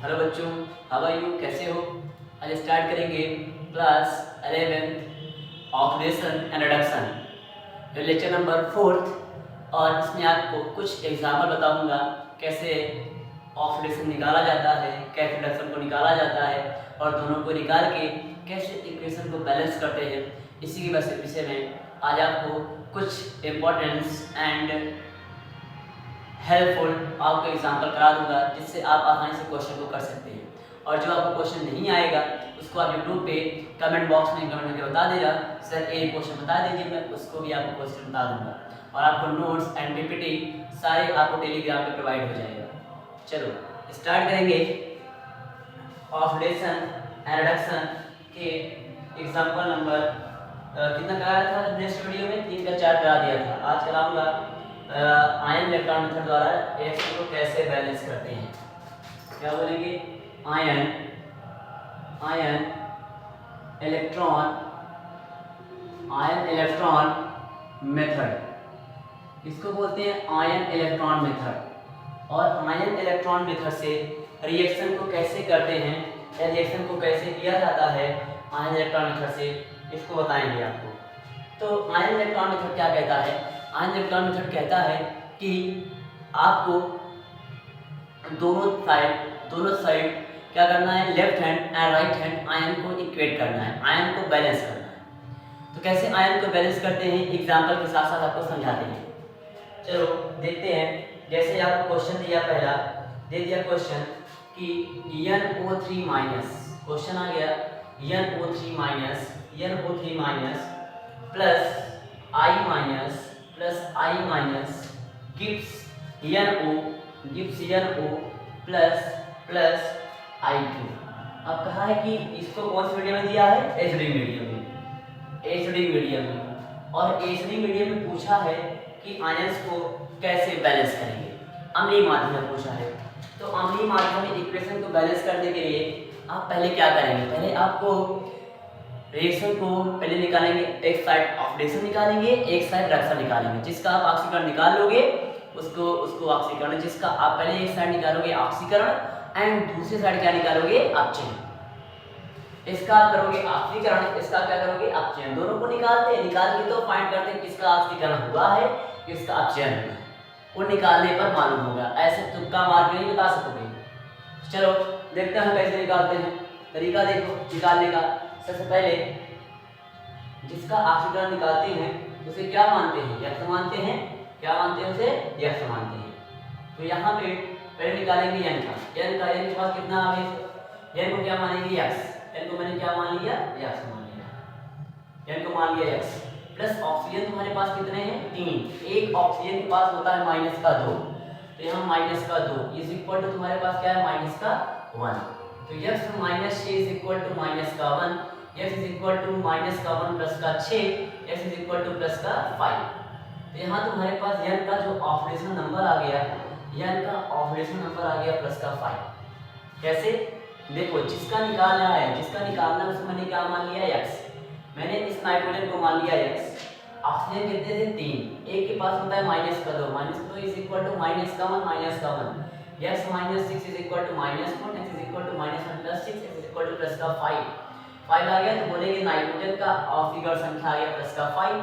Hello बच्चों, how are you, कैसे हो। आज स्टार्ट करेंगे class 11th oxidation and reduction, lecture number 4th। और इसमें आपको कुछ एग्जाम्पल बताऊंगा कैसे ऑक्सीडेशन निकाला जाता है, कैसे रिडक्शन को निकाला जाता है और दोनों को निकाल के कैसे इक्वेशन को बैलेंस करते हैं। इसी के विषय में आज आपको कुछ इम्पोर्टेंस एंड हेल्पफुल आपको एग्जाम्पल करा दूंगा, जिससे आप आसानी से क्वेश्चन को कर सकते हैं। और जो आपको क्वेश्चन नहीं आएगा उसको आप यूट्यूब पे कमेंट बॉक्स में कमेंट करके बता देगा, सर ये क्वेश्चन बता दीजिए, मैं उसको भी आपको क्वेश्चन बता दूंगा। और आपको नोट्स एंड पीपीटी सारे आपको टेलीग्राम पे प्रोवाइड हो जाएगा। चलो स्टार्ट करेंगे ऑक्सीडेशन एंड रिडक्शन के एग्जाम्पल नंबर कितना कराया था नेक्स्ट वीडियो में, 3 का 4 करा दिया था। आज कराऊंगा आयन इलेक्ट्रॉन मेथड द्वारा रिएक्शन को कैसे बैलेंस करते हैं। क्या बोलेंगे? आयन इलेक्ट्रॉन मेथड, इसको बोलते हैं आयन इलेक्ट्रॉन मेथड। और आयन इलेक्ट्रॉन मेथड से रिएक्शन को कैसे करते हैं या रिएक्शन को कैसे किया जाता है आयन इलेक्ट्रॉन मेथड से, इसको बताएंगे आपको। तो आयन इलेक्ट्रॉन मेथड क्या कहता है? आयन इलेक्ट्रॉन मेथड कहता है कि आपको दोनों साइड क्या करना है, left hand and right hand ion को इक्वेट करना है, आयन को बैलेंस करना है। तो कैसे आयन को बैलेंस करते हैं एग्जांपल के साथ साथ आपको समझाते हैं। चलो देखते हैं। जैसे आपको क्वेश्चन दिया, पहला दे दिया क्वेश्चन कि NO3 माइनस, क्वेश्चन आ गया NO3 minus plus I minus gives NO plus I2। अब कहा है कि इसको कौन से मीडियम में दिया है? एसिडिक मीडियम में। और एसिडिक मीडियम में पूछा है कि आयंस को कैसे बैलेंस करेंगे, अम्लीय माध्यम में पूछा है। तो अम्लीय माध्यम में इक्वेशन को बैलेंस करने के लिए आप पहले क्या करेंगे? पहले आपको रिएक्शन को पहले निकालेंगे, एक साइड ऑक्सीडेशन निकालेंगे, एक साइड रिडक्शन निकालेंगे। जिसका आप ऑक्सीकरण निकाल लोगे उसको ऑक्सीकरण, जिसका आप पहले एक साइड निकालोगे ऑक्सीकरण एंड दूसरी साइड क्या निकालोगे? अपचयन। इसका आप करोगे ऑक्सीकरण, इसका क्या करोगे? अपचयन। दोनों को निकाल के तो फाइंड करते हैं किसका ऑक्सीकरण हुआ है, किसका अपचयन हुआ है। वो निकालने पर मालूम होगा, ऐसे तुक्का मार के नहीं बता सकोगे। चलो देखते हैं कैसे निकालते हैं। तरीका देखो निकालने का। सबसे पहले जिसका ऑक्सीकरण निकालते हैं उसे क्या मानते हैं? यक्ष मानते हैं। क्या मानते हैं? उसे यक्ष मानते हैं। तो यहाँ पे पहले निकालेंगे n का n के पास कितना आवेश, n को क्या मानेंगे? यक्ष। n को मैंने क्या मान लिया? यक्ष मान लिया। n को मान लिया यक्ष। प्लस ऑक्सीजन तुम्हारे पास कितने हैं? 3। एक ऑक्सीजन के पास होता है -2, तो यहाँ -2 इज इक्वल टू तुम्हारे पास क्या है? -1। तो x -6 is equal to -1, x is equal to -1 plus का 6, x is equal to plus का 5। तो यहाँ तुम्हारे पास n का जो ऑक्सीडेशन नंबर आ गया, n का ऑक्सीडेशन नंबर आ गया प्लस का 5। कैसे? देखो जिसका निकालना है उसको मैंने क्या मान लिया? x। मैंने इस नाइट्रोजन को मान लिया x। ऑक्सीजन कितने थे? 3। एक के पास होता है -2 is equal to -1 x -6 is equal to -4, x is equal to -1 plus 6, x is equal to plus का 5 आ गया। तो बोलेंगे नाइट्रोजन का ऑक्सीकरण संख्या आ गया प्लस का 5।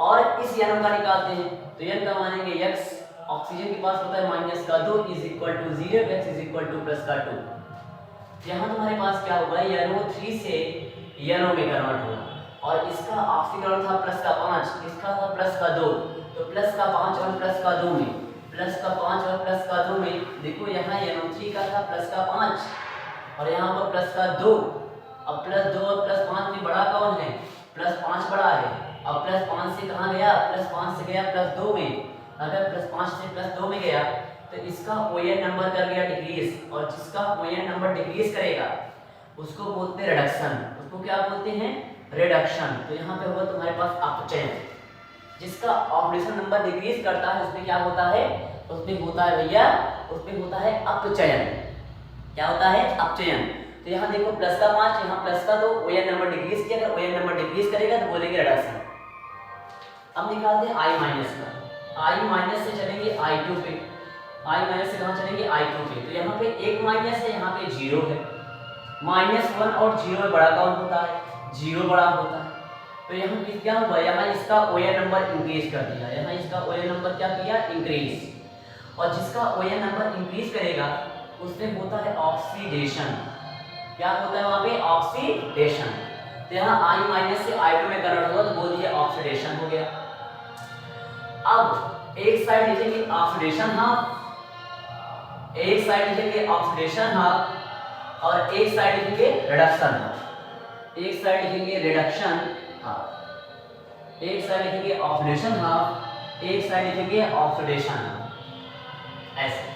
और इस n का निकालते हैं तो n का मानेंगे x। ऑक्सीजन के पास होता है -2 is equal to 0, x is equal to plus का 2। यहाँ तुम्हारे पास क्या होगा? NO3 से NO में कन्वर्ट होगा। और इसका ऑक्सीकरण था प्लस का 5, इसका था प्लस का 2। तो प्लस का 5 और प्लस का 2 में, देखो यहाँ NO3 का था प्लस का 5 और यहाँ पर प्लस का 2। अब +2 और +5 में बड़ा कौन है? +5 बड़ा है। अब +5 से कहाँ गया? +5 से गया +2 में। अगर +5 से +2 में गया तो इसका ON नंबर कर गया डिक्रीज, और जिसका ON नंबर डिक्रीज करेगा उसको बोलते हैं रिडक्शन। उसको क्या बोलते हैं? रिडक्शन। तो यहाँ पे होगा तुम्हारे पास अपचयन। जिसका ऑक्सीडेशन नंबर डिक्रीज करता है उसमें क्या होता है? उसमें होता है भैया, उसमें होता है अपचयन। क्या होता है? अपचयन। तो यहाँ देखो प्लस का 5, यहाँ प्लस का 2, ON नंबर डिक्रीज किया। अगर ON नंबर डिक्रीज करेगा तो बोलेंगे रिडक्शन। अब निकालते हैं I माइनस का। I माइनस से चलेंगे I2 पे। आई माइनस से कहाँ चलेंगे I2 पे, तो यहाँ पे एक माइनस है, यहाँ पे जीरो है। -1 और जीरो में बड़ा कौन होता है, जीरो बड़ा होता है। तो यहाँ पे क्या हुआ, यहाँ इसका ON नंबर इंक्रीज कर दिया, यहाँ इसका ON नंबर क्या किया, इंक्रीज। और जिसका ON नंबर इंक्रीज करेगा उसमें होता है ऑक्सीडेशन। क्या होता है वहाँ पे, ऑक्सीडेशन। तो यहाँ I माइनस से I2 में कन्वर्ट हुआ, तो बोल दिया ऑक्सीडेशन हो गया। अब एक साइड लिखेंगे ऑक्सीडेशन हाफ, एक साइड लिखेंगे ऑक्सीडेशन हाफ और एक साइड लिखेंगे रिडक्शन हाफ। एक साइड लिखेंगे रिडक्शन हाफ, एक साइड लिखेंगे ऑक्सीडेशन हाफ, एक साइड लिखेंगे ऑक्सीडेशन हाफ, ऐसे।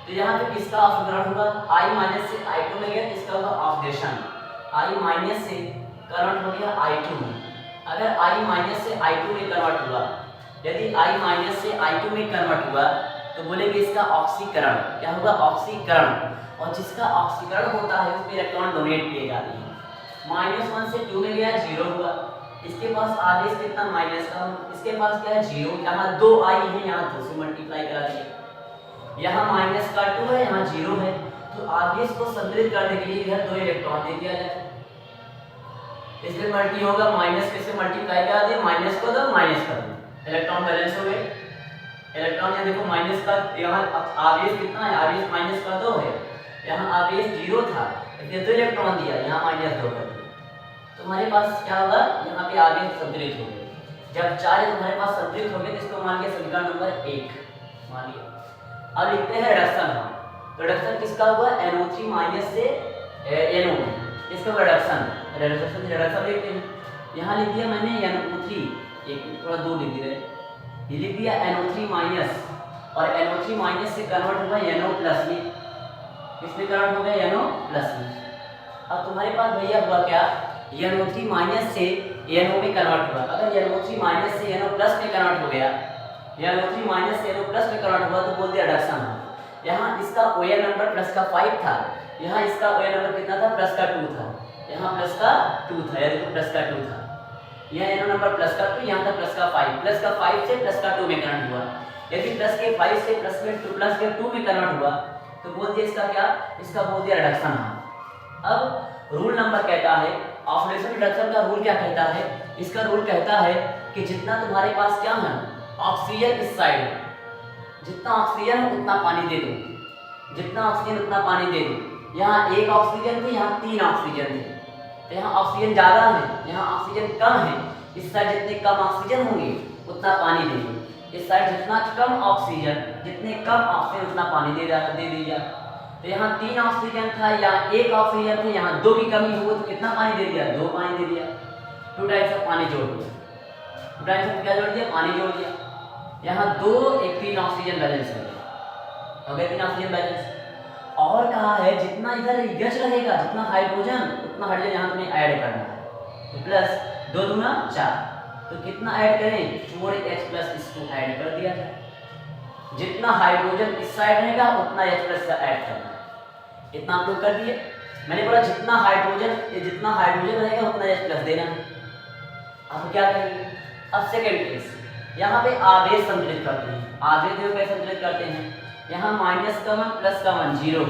तो यहाँ पे किसका ऑक्सीकरण होगा, I माइनस से I2 में गया, इसका होगा ऑक्सीडेशन। I माइनस से कन्वर्ट हो गया I2 में। अगर I माइनस से I2 में कन्वर्ट हुआ, यदि I माइनस से I2 में कन्वर्ट हुआ तो बोलेंगे इसका ऑक्सीकरण। क्या होगा, ऑक्सीकरण। और जिसका ऑक्सीकरण होता है उस पे इलेक्ट्रॉन डोनेट किए जाते हैं। -1 से 2 में गया, जीरो हुआ। इसके पास आवेश कितना, माइनस का, इसके पास क्या है, जीरो। यहाँ 2 I है, यहाँ 2 से मल्टीप्लाई करा दिया। यहाँ -2 है, यहाँ जीरो है, तो आवेश को संतुलित करने के लिए इधर 2 इलेक्ट्रॉन दे दिया जाए। इसलिए मल्टी होगा, माइनस के से मल्टीप्लाई करा दिया, माइनस को दो, माइनस कर दो, इलेक्ट्रॉन बैलेंस हो गए। इलेक्ट्रॉन यहाँ देखो माइनस का, यहाँ आवेश कितना है, आवेश -2 है, यहाँ आवेश जीरो था, इसलिए 2 इलेक्ट्रॉन दिया, यहाँ -2 कर दिया। तुम्हारे पास क्या होगा, यहाँ पे आवेश संतुलित हो गए। जब 4 तुम्हारे पास संतुलित हो गए तो इसको मान लिया समीकरण नंबर 1 मान लिया। अब लिखते हैं रिडक्शन। हम रिडक्शन किसका हुआ, NO3 माइनस से NO में, इसका रिडक्शन, रिडक्शन लिखते हैं। यहाँ लिख दिया मैंने NO3, एक थोड़ा दूर लिख दिया, ये लिख दिया NO3 माइनस, और NO3 माइनस से कन्वर्ट हुआ NO प्लस में, किसमें कन्वर्ट हो गया, NO प्लस में। अब तुम्हारे पास भैया हुआ क्या, NO3 माइनस से NO में कन्वर्ट हुआ। अगर NO3 माइनस से NO प्लस में कन्वर्ट हो गया, NO3 माइनस से NO प्लस में कन्वर्ट हुआ, तो बोल दिया रिडक्शन। यहाँ इसका ON नंबर प्लस का 5 था, यहाँ इसका ON नंबर कितना था, प्लस का 2 था, यहाँ प्लस का 2 था, यानी तो प्लस का 2 था। यह NO नंबर प्लस का 2, यहाँ था प्लस का 5, प्लस का 5 से प्लस का 2 में कन्वर्ट हुआ। यदि प्लस के 5 से प्लस के 2 में कन्वर्ट हुआ तो बोल दिया इसका क्या, इसका बोल दिया रिडक्शन। अब रूल नंबर कहता है, ऑक्सीडेशन रिडक्शन का रूल क्या कहता है, इसका रूल कहता है कि जितना तुम्हारे पास क्या है, ऑक्सीजन इस साइड है, जितना ऑक्सीजन है उतना पानी दे दो, जितना ऑक्सीजन उतना पानी दे दो। यहाँ 1 ऑक्सीजन थी, यहाँ 3 ऑक्सीजन थे, तो यहाँ ऑक्सीजन ज़्यादा है, यहाँ ऑक्सीजन कम है। इस साइड जितने कम ऑक्सीजन होंगे उतना पानी दे दो, इस साइड जितना कम ऑक्सीजन, जितने कम ऑक्सीजन उतना पानी दे दिया। तो यहाँ 3 ऑक्सीजन था, यहाँ 1 ऑक्सीजन थे, यहाँ 2 की कमी हुई तो कितना पानी दे दिया, 2 पानी दे दिया। 2 टाइम्स ऑफ पानी जोड़ दिया, 2 टाइम्स ऑफ क्या जोड़ दिया, पानी जोड़ दिया। यहाँ 2 1 3 ऑक्सीजन बैलेंस हो गया, हो गया 3 ऑक्सीजन बैलेंस। और कहा है जितना इधर गैस रहेगा, जितना हाइड्रोजन उतना हाइड्रोजन यहाँ तुम्हें ऐड करना है, तो प्लस 2 दूना 4, तो कितना ऐड करें, 4H प्लस इसको ऐड कर दिया जाए। जितना हाइड्रोजन इस साइड रहेगा उतना H प्लस का ऐड करना है। इतना आप लोग कर दिए। मैंने बोला जितना हाइड्रोजन रहेगा उतना H प्लस देना है। अब क्या करेंगे, अब सेकेंड केस, यहाँ पे आवेश संतुलित करते हैं। आवेश जो कैसे संतुलित करते हैं, यहाँ माइनस का 1 प्लस का 1 जीरो हो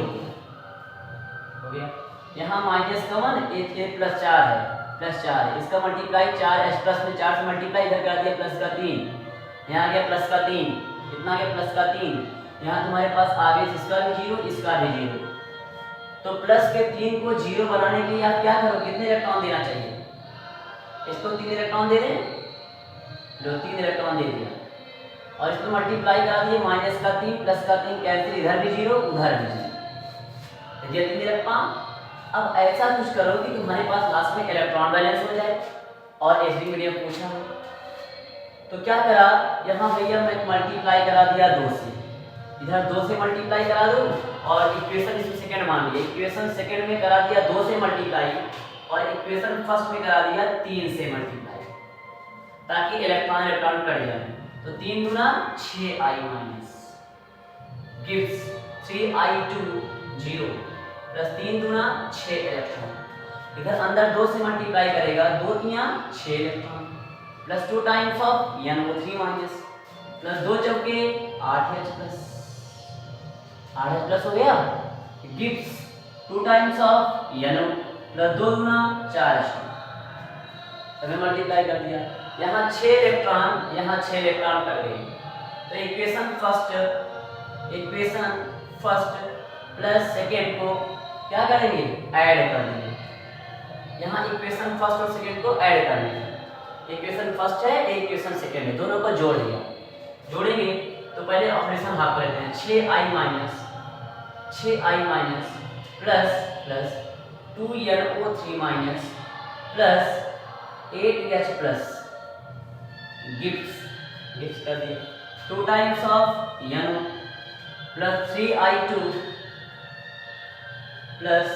गया। यहाँ माइनस का 1 1 प्लस 4 है, प्लस 4 है, इसका मल्टीप्लाई 4H प्लस में 4 से मल्टीप्लाई इधर कर दिया प्लस का 3, यहाँ गया प्लस का 3, कितना गया प्लस का 3। यहाँ तुम्हारे पास आवेश इसका भी जीरो, इसका भी जीरो, तो प्लस के 3 को जीरो बनाने के लिए आप क्या करो, कितने इलेक्ट्रॉन देना चाहिए, इसको 3 इलेक्ट्रॉन दे दें, लो 3 इलेक्ट्रॉन दे दिया, और इसको मल्टीप्लाई करा दिए, माइनस का 3 प्लस का 3 कैंसिल, इधर भी जीरो उधर भी जीरो, ये 3 इलेक्ट्रॉन। अब ऐसा कुछ करो कि तुम्हारे पास लास्ट में इलेक्ट्रॉन बैलेंस हो जाए, और एसिडिक मीडियम पूछा हो तो क्या करा, यहाँ भैया मैं मल्टीप्लाई करा दिया 2 से, इधर 2 से मल्टीप्लाई करा दो, और इक्वेशन इसमें सेकंड मान लिया, इक्वेशन सेकंड में करा दिया 2 से मल्टीप्लाई, और इक्वेशन फर्स्ट में करा दिया 3 से मल्टीप्लाई, ताकि इलेक्ट्रॉन कट जाए। तो 3 दूना 6I minus gives 3I2 0 plus 3 दूना 6 इलेक्ट्रॉन, इधर अंदर 2 से मल्टीप्लाई करेगा, 2 तिया 6 electron, plus 2 times of NO3 minus, plus 2 चौके 8H प्लस, RH प्लस हो गया, gives 2 times of NO plus 2 Guna 4H2, हमें मल्टीप्लाई कर दिया। यहाँ 6 इलेक्ट्रॉन, यहाँ 6 इलेक्ट्रॉन कर गए। तो इक्वेशन फर्स्ट प्लस सेकेंड को क्या करेंगे, ऐड कर देंगे। यहाँ इक्वेशन फर्स्ट और सेकेंड को ऐड कर देंगे। इक्वेशन फर्स्ट है, इक्वेशन सेकेंड है, दोनों को जोड़ दिया। जोड़ेंगे तो पहले ऑपरेशन हाफ करते हैं। 6i minus plus 2NO3 minus plus 8H plus gives कर दिया 2 times of NO plus 3i2 plus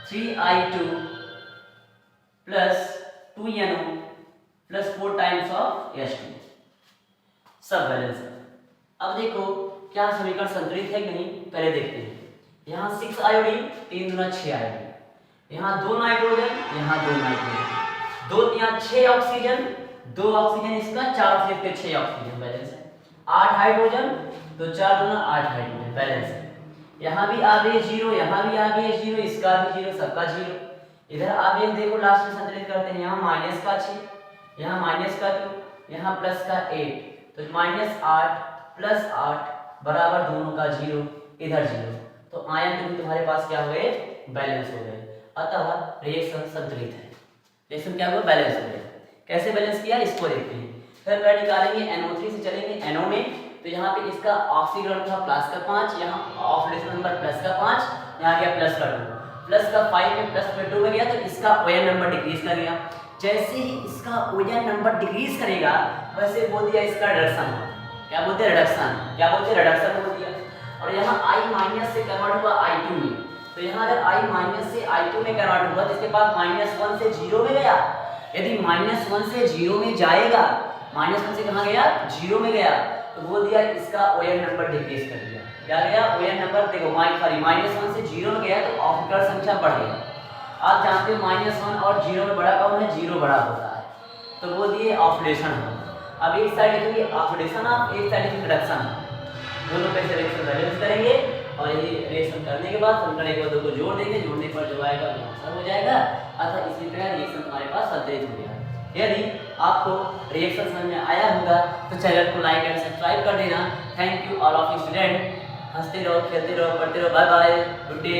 3i2 plus 2NO plus 4 times of H2, सब बैलेंस है। अब देखो क्या समीकरण संतुलित है कि नहीं, पहले देखते हैं। यहाँ 6 आयोडीन 3 दूना 6 आयोडीन, यहाँ 2 नाइट्रोजन, यहाँ 2 नाइट्रोजन, 2 यहाँ 6 ऑक्सीजन, 2 ऑक्सीजन इसका, 4 ऑक्सीजन के 6 ऑक्सीजन, बैलेंस है। 8 हाइड्रोजन तो 4 दूना 8 हाइड्रोजन, बैलेंस है। यहाँ भी आवेश 0, यहाँ भी आवेश 0, इसका भी 0, सबका 0। इधर आवेश देखो लास्ट में संतुलित करते हैं। यहाँ माइनस का 6, यहाँ माइनस का 2, यहाँ प्लस का 8, तो -8 प्लस 8 बराबर दोनों का 0, इधर 0, तो आयन भी तुम्हारे पास क्या हो गए, बैलेंस हो गए। अतः रिएक्शन संतुलित है। रिएक्शन क्या हुआ, बैलेंस हो गया। कैसे बैलेंस किया इसको देखते हैं। फिर पहले निकालेंगे NO3 से, चलेंगे NO में, तो यहाँ पे इसका ऑक्सीजन था प्लस का 5, यहाँ ऑक्सीडेशन नंबर प्लस का 5, यहाँ गया प्लस का 2, प्लस का 5 में प्लस में 2 में गया, तो इसका ON नंबर डिक्रीज कर गया। जैसे ही इसका ON नंबर डिक्रीज करेगा वैसे बोल दिया इसका रिडक्शन होगा। क्या बोलते हैं, रिडक्शन। क्या बोलते हैं, रिडक्शन बोल दिया। और यहाँ I माइनस से कन्वर्ट हुआ I2 में, तो यहाँ अगर I माइनस से I2 में कन्वर्ट हुआ तो इसके बाद -1 से 0 में गया। यदि -1 से 0 में जाएगा, -1 से कहाँ गया, 0 में गया, तो बोल दिया इसका ON नंबर डिक्रीज कर दिया। क्या गया, ON नंबर देखो, -1 से 0 में गया तो ऑक्सीजन संख्या बढ़ गई। आप जानते हो -1 और 0 में बड़ा कौन है, 0 बड़ा होता है, तो बोल दिए ऑक्सीडेशन हो। अब एक साइड लिखेंगे ऑक्सीडेशन ऑफ, एक साइड लिखेंगे रिडक्शन। दोनों पे से रिएक्शन बैलेंस करेंगे और ये रिएक्शन करने के बाद समीकरण 1 और 2 को जोड़ देंगे, जोड़ने पर जो आएगा वो आंसर हो जाएगा। अतः इसी तरह रिएक्शन तुम्हारे पास संतुलित हो गया। यदि आपको रिएक्शन समझ में आया होगा तो चैनल को लाइक एंड सब्सक्राइब कर देना। Thank you all of you student. हंसते रहो, खेलते रहो, पढ़ते रहो। Bye bye, good day.